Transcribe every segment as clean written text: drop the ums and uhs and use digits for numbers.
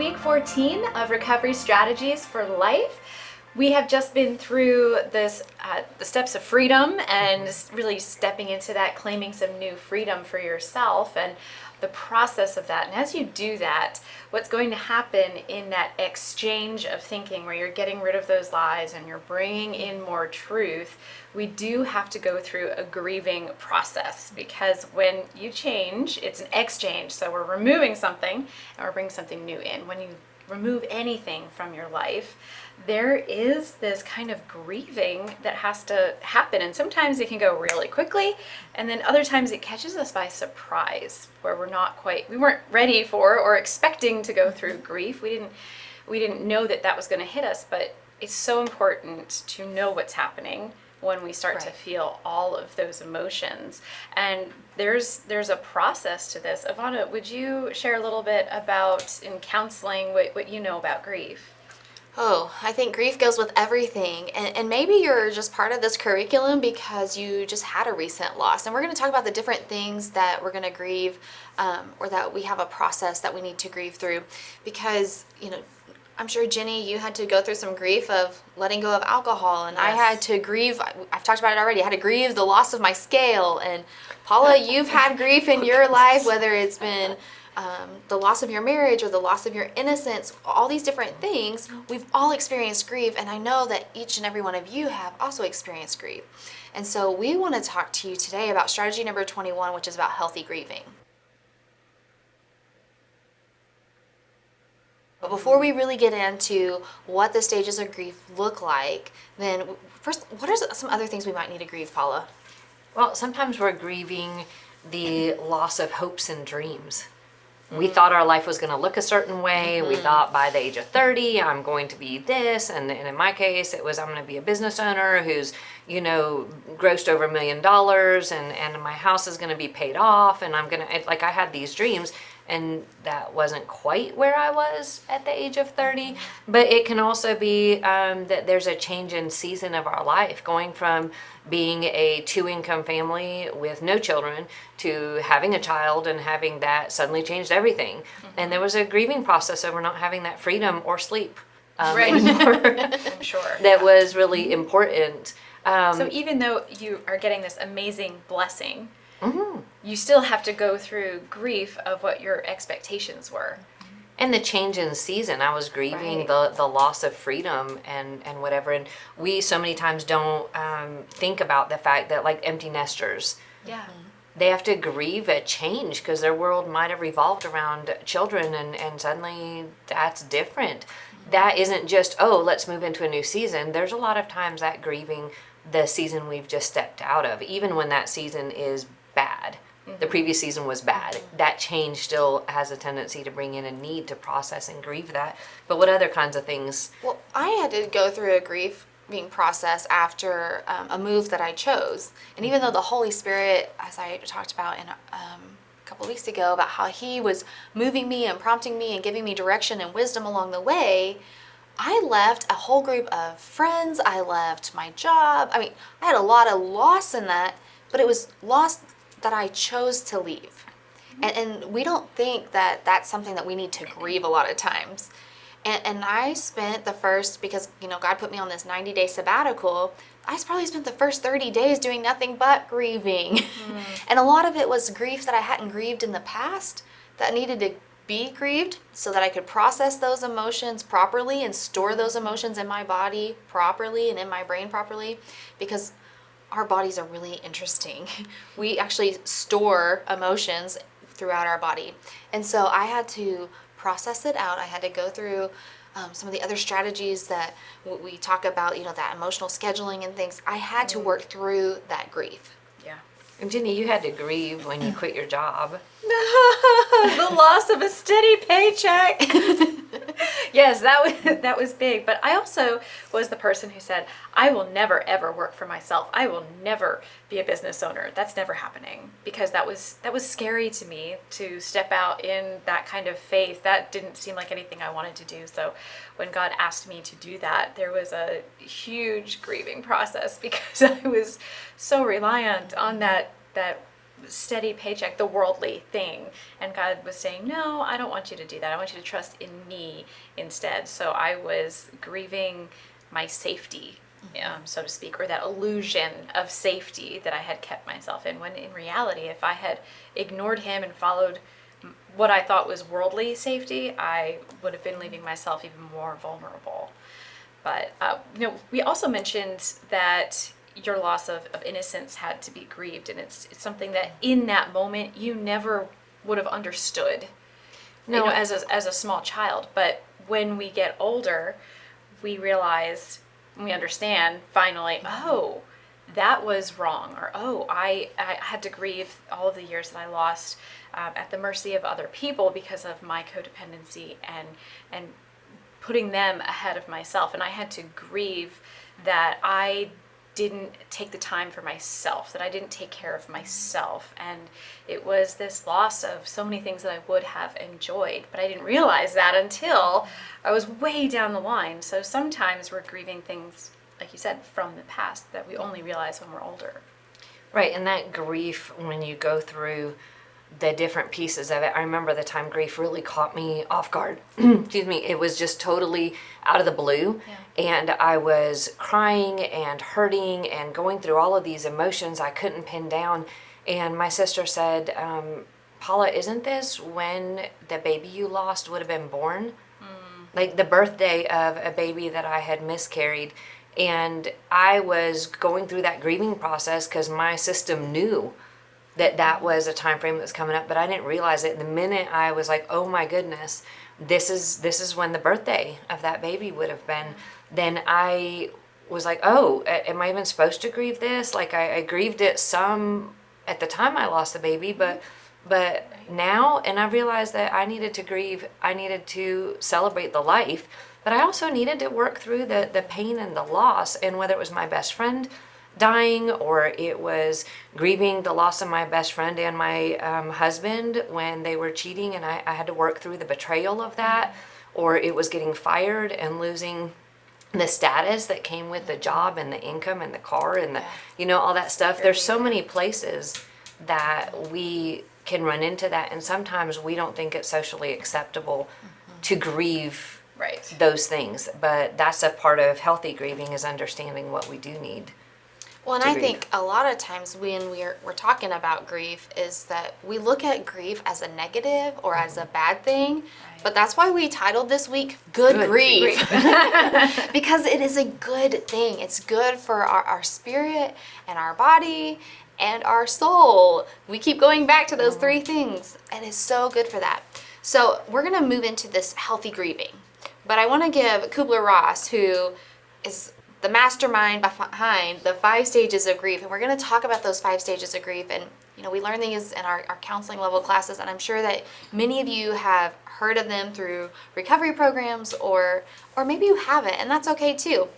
week 14 of Recovery Strategies for Life. We have just been through this, the steps of freedom and really stepping into that, claiming some new freedom for yourself and the process of that. And as you do that, what's going to happen in that exchange of thinking where you're getting rid of those lies and you're bringing in more truth, we do have to go through a grieving process, because when you change, it's an exchange. So we're removing something and we're bringing something new in. When you remove anything from your life, there is this kind of grieving that has to happen. And sometimes it can go really quickly. And then other times it catches us by surprise, where we weren't ready for or expecting to go through grief. We didn't know that was going to hit us, but it's so important to know what's happening when we start to feel all of those emotions. And there's a process to this. Evonna, would you share a little bit about, in counseling, what you know about grief? Oh, I think grief goes with everything. And maybe you're just part of this curriculum because you just had a recent loss. And we're going to talk about the different things that we're going to grieve, or that we have a process that we need to grieve through. Because, I'm sure, Ginny, you had to go through some grief of letting go of alcohol, and yes. I had to grieve, I've talked about it already, I had to grieve the loss of my scale. And Paula, you've had grief in your life, whether it's been the loss of your marriage or the loss of your innocence, all these different things. We've all experienced grief, and I know that each and every one of you have also experienced grief. And so we want to talk to you today about strategy number 21, which is about healthy grieving. But before we really get into what the stages of grief look like, then first, what are some other things we might need to grieve, Paula? Well, sometimes we're grieving the loss of hopes and dreams. We thought our life was going to look a certain way. We thought by the age of 30, I'm going to be this. And in my case, it was I'm going to be a business owner who's, grossed over $1 million, and my house is going to be paid off. And I'm going to, I had these dreams. And that wasn't quite where I was at the age of 30. But it can also be that there's a change in season of our life, going from being a 2-income family with no children to having a child, and having that suddenly changed everything. And there was a grieving process over not having that freedom or sleep anymore. I'm sure. That was really important. So even though you are getting this amazing blessing, you still have to go through grief of what your expectations were. And the change in season. I was grieving the loss of freedom and whatever. And we so many times don't think about the fact that, like empty nesters, they have to grieve a change because their world might have revolved around children, and suddenly that's different. That isn't just, let's move into a new season. There's a lot of times that grieving the season we've just stepped out of, even when that season is bad. The previous season was bad. That change still has a tendency to bring in a need to process and grieve that. But what other kinds of things? Well, I had to go through a grieving process after a move that I chose. And even though the Holy Spirit, as I talked about in a couple of weeks ago, about how He was moving me and prompting me and giving me direction and wisdom along the way, I left a whole group of friends. I left my job. I had a lot of loss in that, but it was loss that I chose to leave. And we don't think that that's something that we need to grieve a lot of times. And I spent the first, because God put me on this 90-day sabbatical, I probably spent the first 30 days doing nothing but grieving. And a lot of it was grief that I hadn't grieved in the past that needed to be grieved so that I could process those emotions properly and store those emotions in my body properly and in my brain properly, because our bodies are really interesting. We actually store emotions throughout our body. And so I had to process it out. I had to go through some of the other strategies that we talk about, that emotional scheduling and things. I had to work through that grief. Yeah. And Ginny, you had to grieve when you quit your job. The loss of a steady paycheck. Yes, that was big. But I also was the person who said, I will never ever work for myself. I will never be a business owner. That's never happening, because that was scary to me to step out in that kind of faith. That didn't seem like anything I wanted to do. So when God asked me to do that, there was a huge grieving process, because I was so reliant on that steady paycheck, the worldly thing. And God was saying, no, I don't want you to do that. I want you to trust in me instead. So I was grieving my safety, so to speak, or that illusion of safety that I had kept myself in, when in reality, if I had ignored him and followed what I thought was worldly safety, I would have been leaving myself even more vulnerable. But, we also mentioned that your loss of innocence had to be grieved, and it's something that in that moment you never would have understood, No. as a small child. But when we get older, we realize, we understand finally, oh, that was wrong, or oh, I had to grieve all of the years that I lost at the mercy of other people because of my codependency and putting them ahead of myself. And I had to grieve that I didn't take the time for myself, that I didn't take care of myself. And it was this loss of so many things that I would have enjoyed, but I didn't realize that until I was way down the line. So sometimes we're grieving things, like you said, from the past that we only realize when we're older. Right, and that grief, when you go through the different pieces of it, I remember the time grief really caught me off guard. Excuse me, it was just totally out of the blue. Yeah. And I was crying and hurting and going through all of these emotions I couldn't pin down. And my sister said, Paula, isn't this when the baby you lost would have been born? Like the birthday of a baby that I had miscarried. And I was going through that grieving process because my system knew that was a time frame that was coming up, but I didn't realize it. The minute I was like, oh my goodness, this is when the birthday of that baby would have been, then I was like, oh, am I even supposed to grieve this? Like I grieved it some at the time I lost the baby, but now, and I realized that I needed to grieve, I needed to celebrate the life, but I also needed to work through the pain and the loss. And whether it was my best friend dying, or it was grieving the loss of my best friend and my husband when they were cheating, and I had to work through the betrayal of that, or it was getting fired and losing the status that came with the job and the income and the car and the, all that stuff. There's so many places that we can run into that, and sometimes we don't think it's socially acceptable to grieve those things. But that's a part of healthy grieving, is understanding what we do need. Well, and I think a lot of times when we're talking about grief is that we look at grief as a negative or as a bad thing, but that's why we titled this week Good Grief. Because it is a good thing. It's good for our spirit and our body and our soul. We keep going back to those three things, and it's so good for that. So we're going to move into this healthy grieving, but I want to give Kubler-Ross, who is the mastermind behind the 5 stages of grief. And we're going to talk about those 5 stages of grief. And, we learn these in our counseling level classes. And I'm sure that many of you have heard of them through recovery programs, or maybe you haven't, and that's okay too.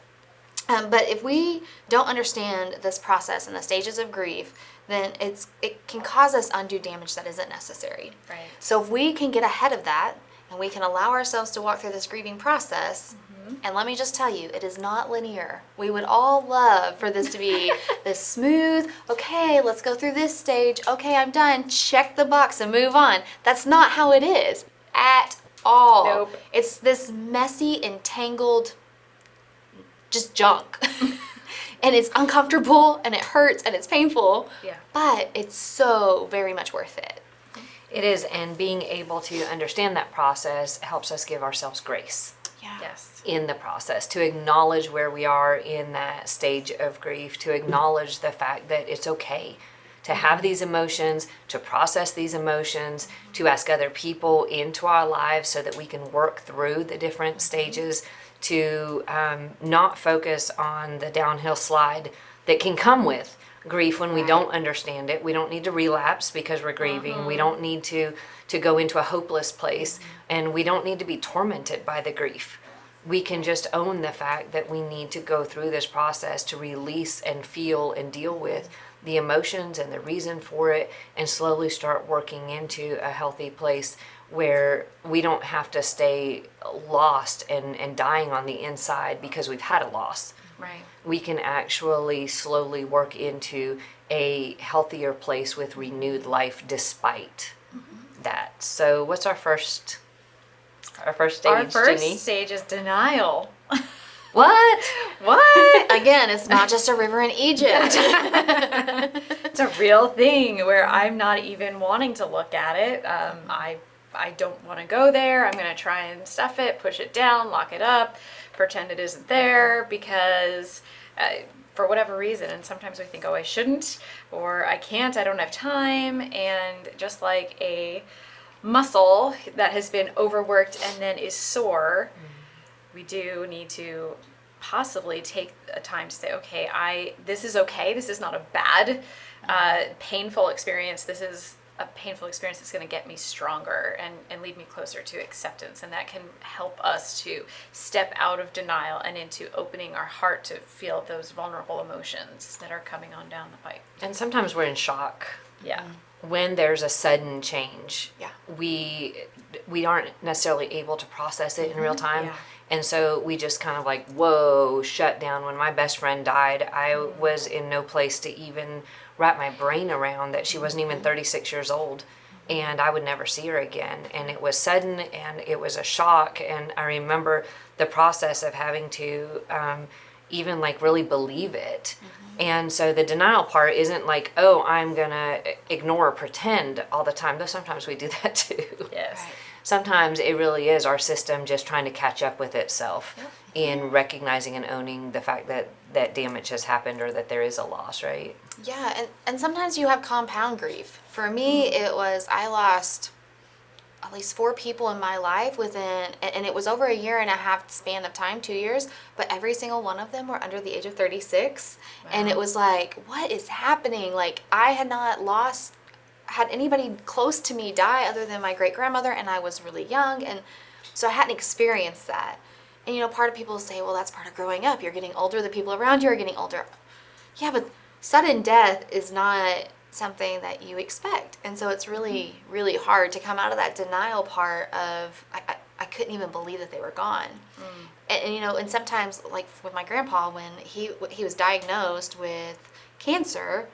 But if we don't understand this process and the stages of grief, then it can cause us undue damage that isn't necessary. Right. So if we can get ahead of that, and we can allow ourselves to walk through this grieving process, and let me just tell you, it is not linear. We would all love for this to be this smooth, okay, let's go through this stage, okay, I'm done, check the box and move on. That's not how it is at all. Nope. It's this messy, entangled, just junk. And it's uncomfortable, and it hurts, and it's painful, but it's so very much worth it. It is, and being able to understand that process helps us give ourselves grace. Yeah. Yes. In the process, to acknowledge where we are in that stage of grief, to acknowledge the fact that it's okay to have these emotions, to process these emotions, to ask other people into our lives so that we can work through the different stages, to not focus on the downhill slide that can come with grief when we don't understand it. We don't need to relapse because we're grieving. We don't need to go into a hopeless place, and we don't need to be tormented by the grief. We can just own the fact that we need to go through this process to release and feel and deal with the emotions and the reason for it, and slowly start working into a healthy place where we don't have to stay lost and dying on the inside because we've had a loss. Right. we can actually slowly work into a healthier place with renewed life despite that. So what's our first stage, Our first Ginny? stage is denial. What? What? Again, it's not just a river in Egypt. It's a real thing where I'm not even wanting to look at it. I don't want to go there. I'm going to try and stuff it, push it down, lock it up, pretend it isn't there because for whatever reason. And sometimes we think, oh, I shouldn't, or I can't, I don't have time. And just like a muscle that has been overworked and then is sore, we do need to possibly take a time to say, okay, this is okay. This is not a bad, painful experience. This is a painful experience that's going to get me stronger and lead me closer to acceptance. And that can help us to step out of denial and into opening our heart to feel those vulnerable emotions that are coming on down the pipe. And sometimes we're in shock. Yeah. When there's a sudden change, Yeah. we aren't necessarily able to process it in real time. Yeah. And so we just kind of like, whoa, shut down. When my best friend died, I was in no place to even wrap my brain around that she wasn't even 36 years old and I would never see her again. And it was sudden and it was a shock. And I remember the process of having to even like really believe it. And so the denial part isn't like, oh, I'm gonna ignore or pretend all the time, though sometimes we do that too. Yes. Right. Sometimes it really is our system just trying to catch up with itself in recognizing and owning the fact that damage has happened or that there is a loss, right? Yeah, and sometimes you have compound grief. For me, it was, I lost at least 4 people in my life within, and it was over a year and a half span of time, 2 years, but every single one of them were under the age of 36. And it was like, what is happening? Like, I had not had anybody close to me die other than my great grandmother, and I was really young, and so I hadn't experienced that. And part of people say, well, that's part of growing up. You're getting older, the people around you are getting older. Yeah, but sudden death is not something that you expect. And so it's really, really hard to come out of that denial part of, I couldn't even believe that they were gone. And sometimes, like with my grandpa, when he was diagnosed with cancer,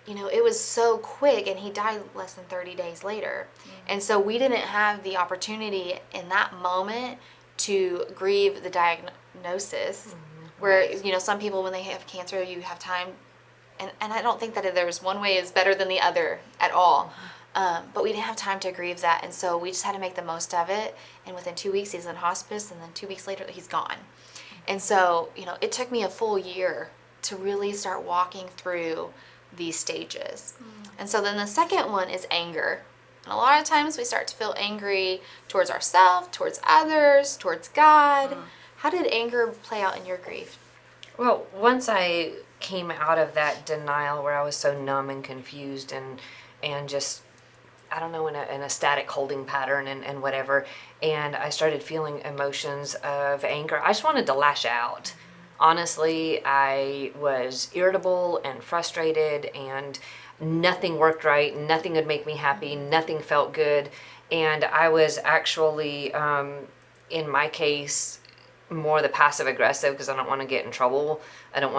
it was so quick, and he died less than 30 days later. And so we didn't have the opportunity in that moment to grieve the diagnosis, where, some people, when they have cancer, you have time. And I don't think that there's one way is better than the other at all. But we didn't have time to grieve that. And so we just had to make the most of it. And within 2 weeks, he's in hospice. And then 2 weeks later, he's gone. And so, it took me a full year to really start walking through these stages. And so then the second one is anger. And a lot of times we start to feel angry towards ourselves, towards others, towards God. How did anger play out in your grief? Well, once I came out of that denial where I was so numb and confused and just, I don't know, in a static holding pattern and whatever, and I started feeling emotions of anger, I just wanted to lash out. Honestly, I was irritable and frustrated, and nothing worked right, nothing would make me happy, nothing felt good, and I was actually, in my case, more the passive aggressive because I don't want to get in trouble. I didn't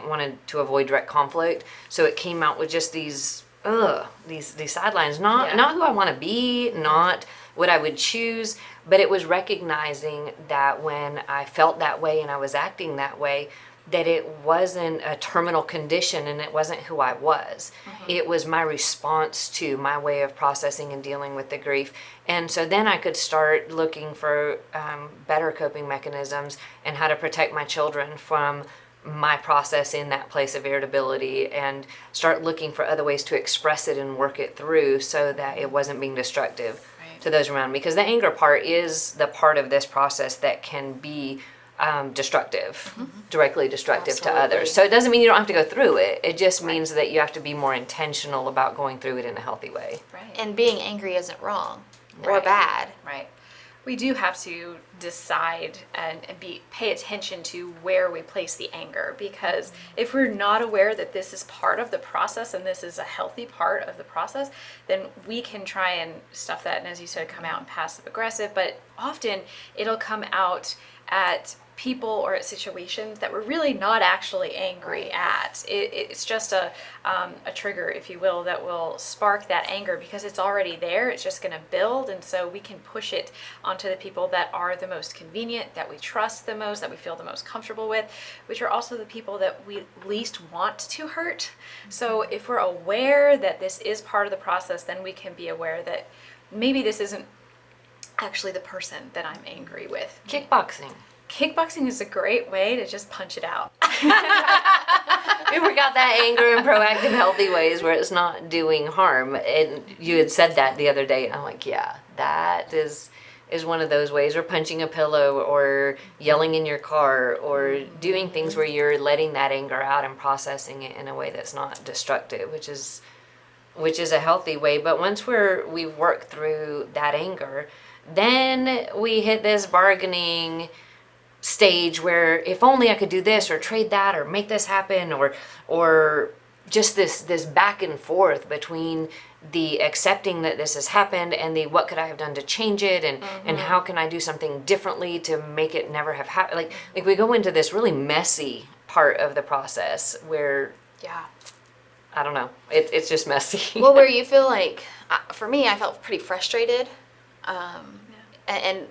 want to avoid direct conflict. So it came out with just these sidelines, not who I want to be, not what I would choose, but it was recognizing that when I felt that way and I was acting that way, that it wasn't a terminal condition and it wasn't who I was. It was my response to my way of processing and dealing with the grief. And so then I could start looking for better coping mechanisms and how to protect my children from my process in that place of irritability, and start looking for other ways to express it and work it through so that it wasn't being destructive to those around me. Because the anger part is the part of this process that can be destructive, directly destructive to others. So it doesn't mean you don't have to go through it. It just means that you have to be more intentional about going through it in a healthy way. Right. And being angry isn't wrong or bad. Right. We do have to decide and pay attention to where we place the anger, because if we're not aware that this is part of the process and this is a healthy part of the process, then we can try and stuff that, and as you said, come out in passive aggressive, but often it'll come out at people or at situations that we're really not actually angry at. It's just a trigger, if you will, that will spark that anger because it's already there. It's just going to build, and so we can push it onto the people that are the most convenient, that we trust the most, that we feel the most comfortable with, which are also the people that we least want to hurt. So if we're aware that this is part of the process, then we can be aware that maybe this isn't actually the person that I'm angry with. Kickboxing. Kickboxing is a great way to just punch it out. We got that anger in proactive, healthy ways where it's not doing harm. And you had said that the other day, and I'm like, yeah, that is one of those ways. Or punching a pillow, or yelling in your car, or doing things where you're letting that anger out and processing it in a way that's not destructive, which is a healthy way. But once we've worked through that anger, then we hit this bargaining stage where if only I could do this or trade that or make this happen, or just this back and forth between the accepting that this has happened and the what could I have done to change it, and how can I do something differently to make it never have happened. Like we go into this really messy part of the process where I don't know, it's just messy. Well, where you feel like, for me, I felt pretty frustrated, and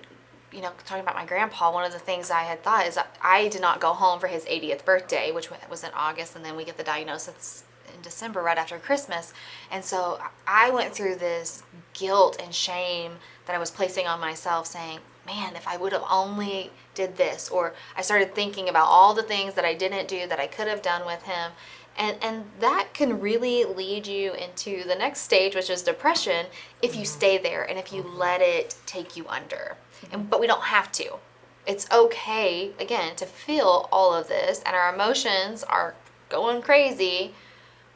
you know, talking about my grandpa, one of the things I had thought is I did not go home for his 80th birthday, which was in August, and then we get the diagnosis in December, right after Christmas. And so I went through this guilt and shame that I was placing on myself, saying, man, if I would have only did this, or I started thinking about all the things that I didn't do that I could have done with him. And that can really lead you into the next stage, which is depression, if you stay there and if you let it take you under. But we don't have to. It's okay, again, to feel all of this, and our emotions are going crazy,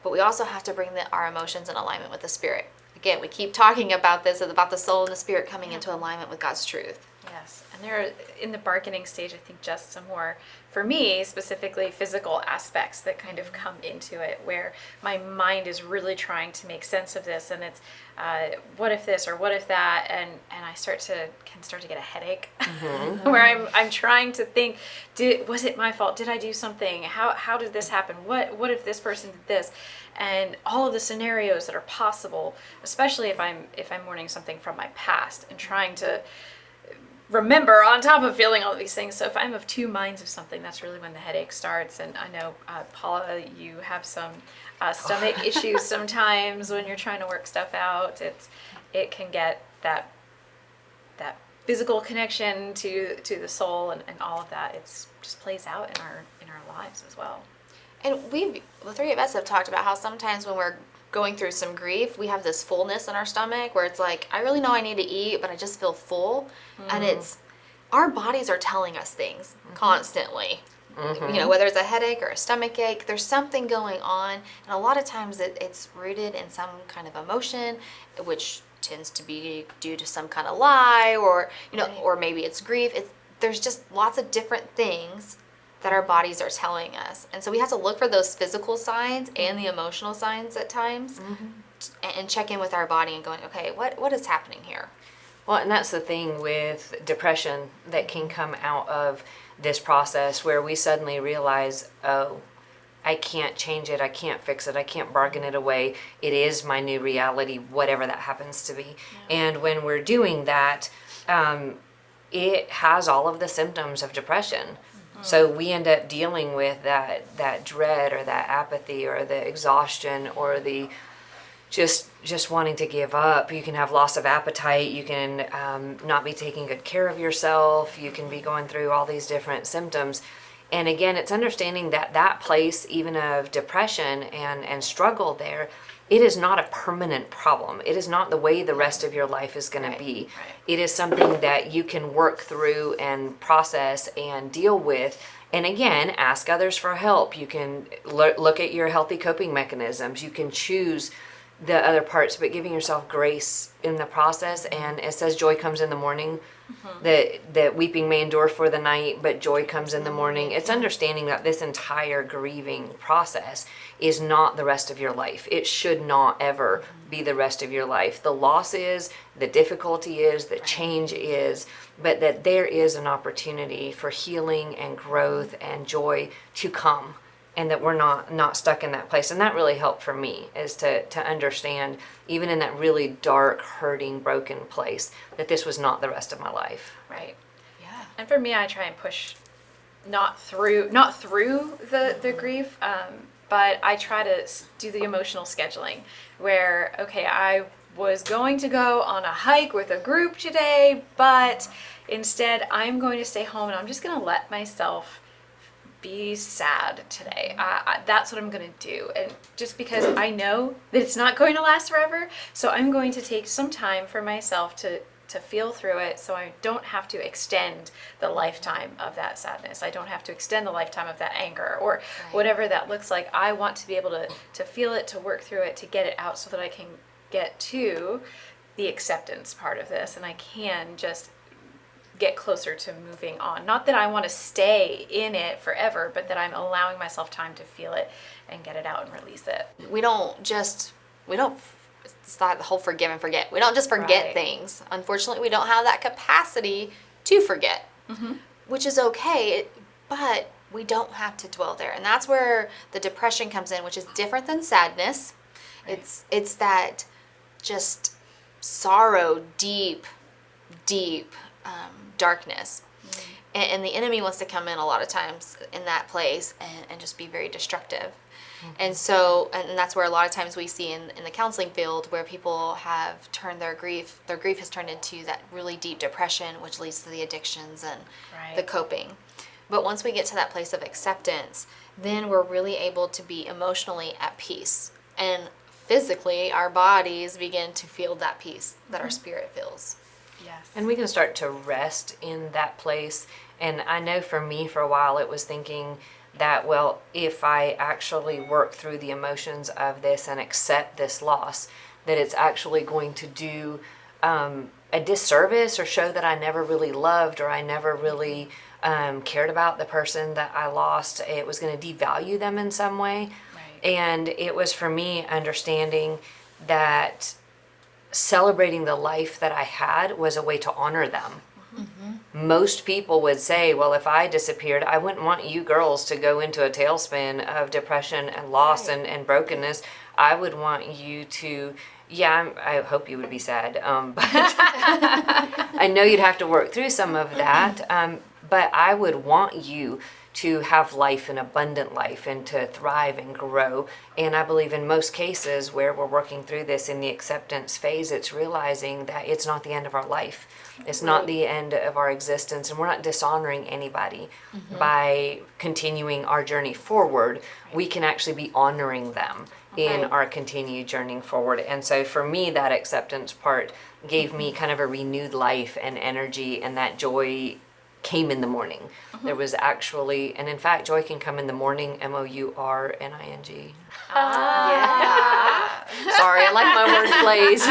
but we also have to bring our emotions in alignment with the Spirit. Again, we keep talking about this, about the soul and the Spirit coming into alignment with God's truth. Yes, and there are, in the bargaining stage, I think just some more, for me specifically, physical aspects that kind of come into it, where my mind is really trying to make sense of this, and it's what if this or what if that, and I can start to get a headache, where I'm trying to think, was it my fault? Did I do something? How did this happen? What if this person did this? And all of the scenarios that are possible, especially if I'm mourning something from my past and trying to remember on top of feeling all of these things. So if I'm of two minds of something, that's really when the headache starts. And I know, Paula, you have some stomach issues sometimes when you're trying to work stuff out. It can get that physical connection to the soul and all of that. It's just plays out in our lives as well. And the three of us have talked about how sometimes when we're going through some grief, we have this fullness in our stomach where it's like, I really know I need to eat, but I just feel full. And it's, our bodies are telling us things constantly. You know, whether it's a headache or a stomach ache, there's something going on. And a lot of times it's rooted in some kind of emotion, which tends to be due to some kind of lie, or, you know, or maybe it's grief. There's just lots of different things that our bodies are telling us. And so we have to look for those physical signs and the emotional signs at times, and check in with our body and going, okay, what is happening here? Well, and that's the thing with depression that can come out of this process, where we suddenly realize, oh, I can't change it, I can't fix it, I can't bargain it away. It is my new reality, whatever that happens to be. And when we're doing that, it has all of the symptoms of depression. So we end up dealing with that dread, or that apathy, or the exhaustion, or the just wanting to give up. You can have loss of appetite. You can not be taking good care of yourself. You can be going through all these different symptoms. And again, it's understanding that place even of depression and struggle there, it is not a permanent problem. It is not the way the rest of your life is going to be. It is something that you can work through and process and deal with. And again, ask others for help. You can look at your healthy coping mechanisms. You can choose the other parts, but giving yourself grace in the process. And it says joy comes in the morning, that weeping may endure for the night, but joy comes in the morning. It's understanding that this entire grieving process is not the rest of your life. It should not ever be the rest of your life. The loss is, the difficulty is, the change is, but that there is an opportunity for healing and growth and joy to come, and that we're not stuck in that place. And that really helped for me, is to understand, even in that really dark, hurting, broken place, that this was not the rest of my life. Right. Yeah. And for me, I try and push not through the grief, but I try to do the emotional scheduling where, okay, I was going to go on a hike with a group today, but instead I'm going to stay home and I'm just going to let myself be sad today. That's what I'm going to do. And just because I know that it's not going to last forever, so I'm going to take some time for myself to feel through it, so I don't have to extend the lifetime of that sadness. I don't have to extend the lifetime of that anger or whatever that looks like. I want to be able to feel it, to work through it, to get it out so that I can get to the acceptance part of this, and I can just get closer to moving on. Not that I want to stay in it forever, but that I'm allowing myself time to feel it and get it out and release it. It's not the whole forgive and forget. We don't just forget things. Unfortunately, we don't have that capacity to forget, which is okay, but we don't have to dwell there. And that's where the depression comes in, which is different than sadness. Right. It's that just sorrow, deep darkness. And the enemy wants to come in a lot of times in that place and just be very destructive. And so, and that's where a lot of times we see in the counseling field where people have turned their grief has turned into that really deep depression, which leads to the addictions and the coping. But once we get to that place of acceptance, then we're really able to be emotionally at peace. And physically, our bodies begin to feel that peace that our spirit feels. Yes. And we can start to rest in that place. And I know for me, for a while, it was thinking that, well, if I actually work through the emotions of this and accept this loss, that it's actually going to do a disservice or show that I never really loved, or I never really cared about the person that I lost. It was going to devalue them in some way. Right. And it was, for me, understanding that celebrating the life that I had was a way to honor them. Most people would say, well, if I disappeared, I wouldn't want you girls to go into a tailspin of depression and loss and brokenness. I would want you to, I hope you would be sad, but I know you'd have to work through some of that, but I would want you to have life, an abundant life, and to thrive and grow. And I believe in most cases where we're working through this in the acceptance phase, it's realizing that it's not the end of our life. It's not the end of our existence, and we're not dishonoring anybody by continuing our journey forward. We can actually be honoring them in our continued journey forward. And so for me, that acceptance part gave me kind of a renewed life and energy, and that joy came in the morning. There was actually, and in fact, joy can come in the morning, MOURNING. Sorry, I like my word plays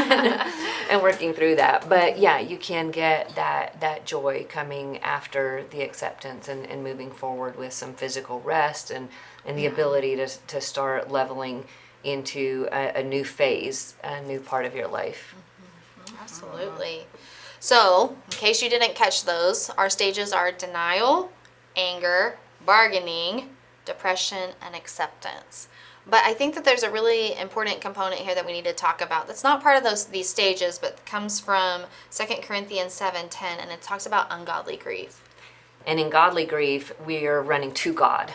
and working through that. But yeah, you can get that joy coming after the acceptance and moving forward with some physical rest and the ability to start leveling into a new phase, a new part of your life. Absolutely. So, in case you didn't catch those, our stages are denial, anger, bargaining, depression, and acceptance. But I think that there's a really important component here that we need to talk about that's not part of these stages, but comes from 2 Corinthians 7:10, and it talks about ungodly grief. And in godly grief, we are running to God.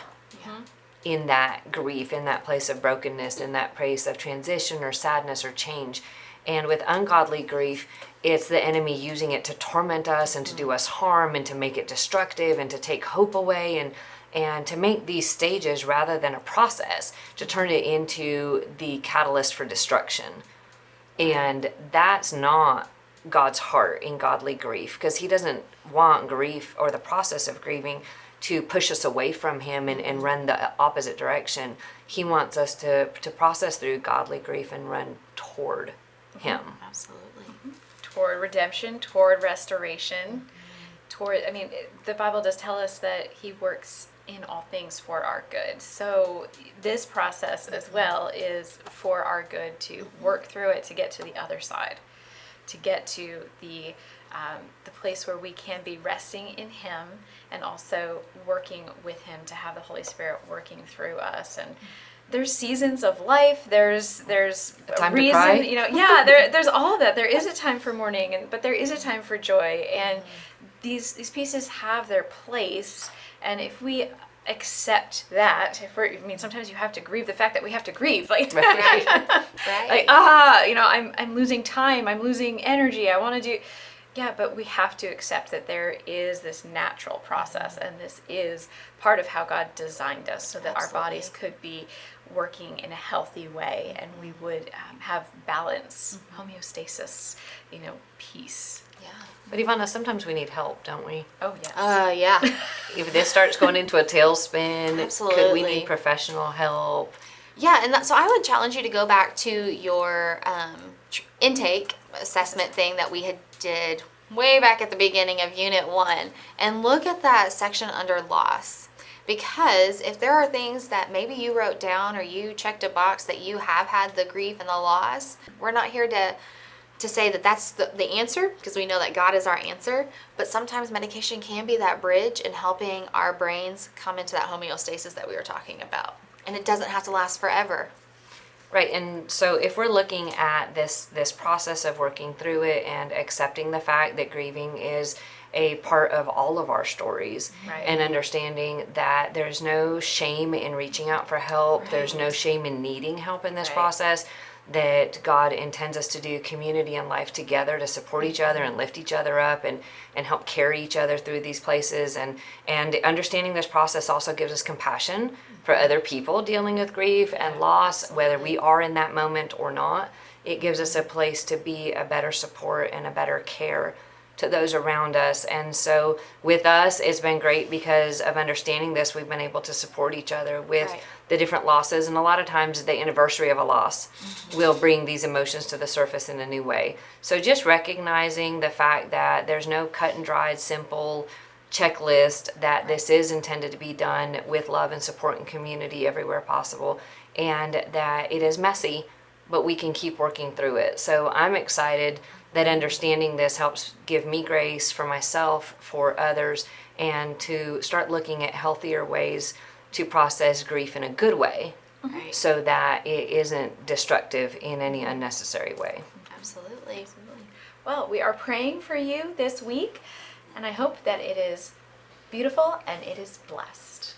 In that grief, in that place of brokenness, in that place of transition or sadness or change. And with ungodly grief, it's the enemy using it to torment us and to do us harm and to make it destructive and to take hope away and to make these stages, rather than a process, to turn it into the catalyst for destruction. And that's not God's heart in godly grief, because he doesn't want grief or the process of grieving to push us away from him and run the opposite direction. He wants us to process through godly grief and run toward him. Absolutely. Toward redemption, toward restoration, the Bible does tell us that he works in all things for our good. So this process as well is for our good, to work through it, to get to the other side, to get to the place where we can be resting in him and also working with him, to have the Holy Spirit working through us. And there's seasons of life. There's A time a to reason, cry? there's all of that. There is a time for mourning, but there is a time for joy. And these pieces have their place. And if we accept that, sometimes you have to grieve the fact that we have to grieve. Like, Right. like, I'm losing time. I'm losing energy. I want to do. Yeah, but we have to accept that there is this natural process, and this is part of how God designed us, so that our bodies could be working in a healthy way, and we would have balance, homeostasis, peace. Yeah. But Evonna, sometimes we need help, don't we? Oh, yes. Yeah. If this starts going into a tailspin, could we Absolutely. need professional help? Yeah, and so I would challenge you to go back to your intake assessment thing that we had did way back at the beginning of Unit 1 and look at that section under loss. Because if there are things that maybe you wrote down or you checked a box that you have had the grief and the loss, we're not here to say that that's the answer, because we know that God is our answer, but sometimes medication can be that bridge in helping our brains come into that homeostasis that we were talking about. And it doesn't have to last forever. Right, and so if we're looking at this process of working through it and accepting the fact that grieving is a part of all of our stories, Right. and understanding that there's no shame in reaching out for help, Right. there's no shame in needing help in this Right. process, that God intends us to do community and life together to support each other and lift each other up and help carry each other through these places. And understanding this process also gives us compassion for other people dealing with grief and loss, whether we are in that moment or not. It gives us a place to be a better support and a better care to those around us. And so with us, it's been great because of understanding this. We've been able to support each other with Right. the different losses. And a lot of times the anniversary of a loss will bring these emotions to the surface in a new way. So just recognizing the fact that there's no cut and dried, simple checklist, that this is intended to be done with love and support and community everywhere possible, and that it is messy, but we can keep working through it. So I'm excited that understanding this helps give me grace for myself, for others, and to start looking at healthier ways to process grief in a good way, Right. so that it isn't destructive in any unnecessary way. Absolutely. Well, we are praying for you this week, and I hope that it is beautiful and it is blessed.